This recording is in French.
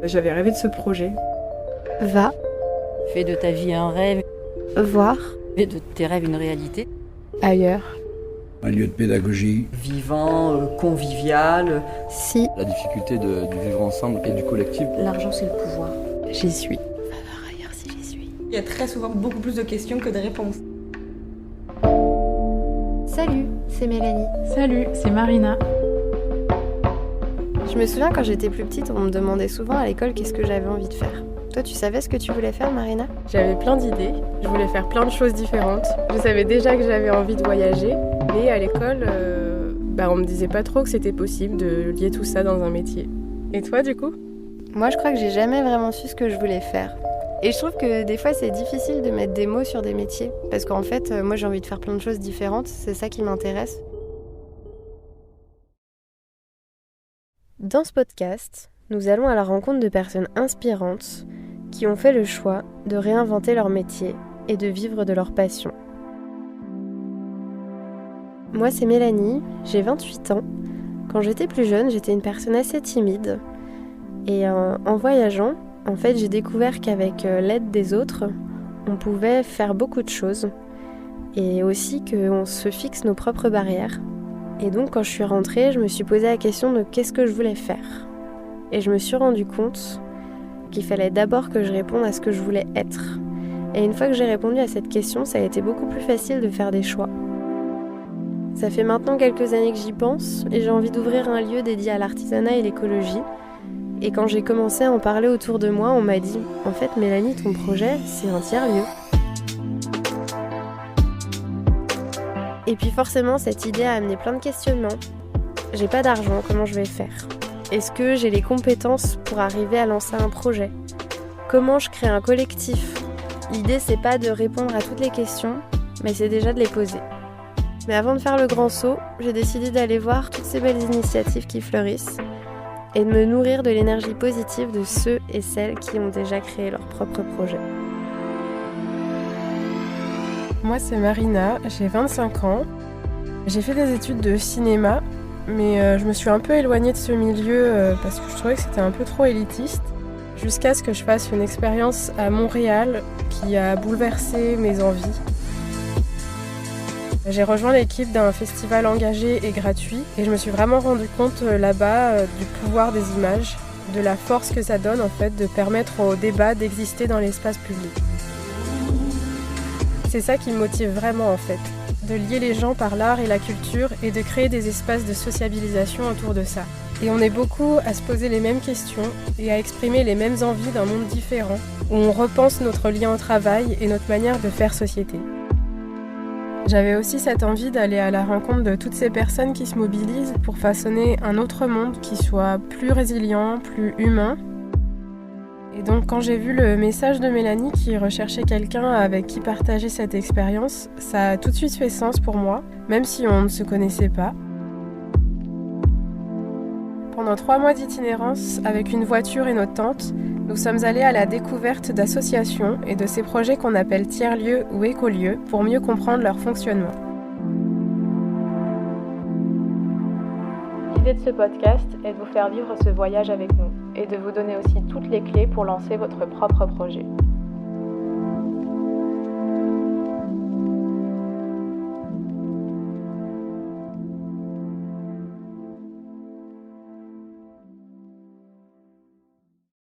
J'avais rêvé de ce projet. Va. Fais de ta vie un rêve. Voir. Fais de tes rêves une réalité. Ailleurs. Un lieu de pédagogie. Vivant, convivial. Si. La difficulté du vivre ensemble et du collectif. L'argent, c'est le pouvoir. J'y suis. Va voir ailleurs si j'y suis. Il y a très souvent beaucoup plus de questions que de réponses. Salut, c'est Mélanie. Salut, c'est Marina. Je me souviens quand j'étais plus petite, on me demandait souvent à l'école qu'est-ce que j'avais envie de faire. Toi, tu savais ce que tu voulais faire, Marina ? J'avais plein d'idées, je voulais faire plein de choses différentes. Je savais déjà que j'avais envie de voyager, mais à l'école, on me disait pas trop que c'était possible de lier tout ça dans un métier. Et toi, du coup ? Moi, je crois que j'ai jamais vraiment su ce que je voulais faire. Et je trouve que des fois, c'est difficile de mettre des mots sur des métiers. Parce qu'en fait, moi, j'ai envie de faire plein de choses différentes. C'est ça qui m'intéresse. Dans ce podcast, nous allons à la rencontre de personnes inspirantes qui ont fait le choix de réinventer leur métier et de vivre de leur passion. Moi, c'est Mélanie, j'ai 28 ans. Quand j'étais plus jeune, j'étais une personne assez timide. Et en voyageant, en fait, j'ai découvert qu'avec l'aide des autres, on pouvait faire beaucoup de choses. Et aussi qu'on se fixe nos propres barrières. Et donc, quand je suis rentrée, je me suis posé la question de qu'est-ce que je voulais faire. Et je me suis rendu compte qu'il fallait d'abord que je réponde à ce que je voulais être. Et une fois que j'ai répondu à cette question, ça a été beaucoup plus facile de faire des choix. Ça fait maintenant quelques années que j'y pense et j'ai envie d'ouvrir un lieu dédié à l'artisanat et l'écologie. Et quand j'ai commencé à en parler autour de moi, on m'a dit « En fait, Mélanie, ton projet, c'est un tiers-lieu. » Et puis forcément, cette idée a amené plein de questionnements. J'ai pas d'argent, comment je vais faire ? Est-ce que j'ai les compétences pour arriver à lancer un projet ? Comment je crée un collectif ? L'idée, c'est pas de répondre à toutes les questions, mais c'est déjà de les poser. Mais avant de faire le grand saut, j'ai décidé d'aller voir toutes ces belles initiatives qui fleurissent et de me nourrir de l'énergie positive de ceux et celles qui ont déjà créé leur propre projet. Moi, c'est Marina, j'ai 25 ans. J'ai fait des études de cinéma, mais je me suis un peu éloignée de ce milieu parce que je trouvais que c'était un peu trop élitiste. Jusqu'à ce que je fasse une expérience à Montréal qui a bouleversé mes envies. J'ai rejoint l'équipe d'un festival engagé et gratuit et je me suis vraiment rendu compte là-bas du pouvoir des images, de la force que ça donne en fait de permettre au débat d'exister dans l'espace public. C'est ça qui me motive vraiment en fait, de lier les gens par l'art et la culture et de créer des espaces de sociabilisation autour de ça. Et on est beaucoup à se poser les mêmes questions et à exprimer les mêmes envies d'un monde différent, où on repense notre lien au travail et notre manière de faire société. J'avais aussi cette envie d'aller à la rencontre de toutes ces personnes qui se mobilisent pour façonner un autre monde qui soit plus résilient, plus humain. Et donc quand j'ai vu le message de Mélanie qui recherchait quelqu'un avec qui partager cette expérience, ça a tout de suite fait sens pour moi, même si on ne se connaissait pas. Pendant 3 mois d'itinérance, avec une voiture et notre tente, nous sommes allés à la découverte d'associations et de ces projets qu'on appelle tiers-lieux ou écolieux pour mieux comprendre leur fonctionnement. L'idée de ce podcast est de vous faire vivre ce voyage avec nous et de vous donner aussi toutes les clés pour lancer votre propre projet.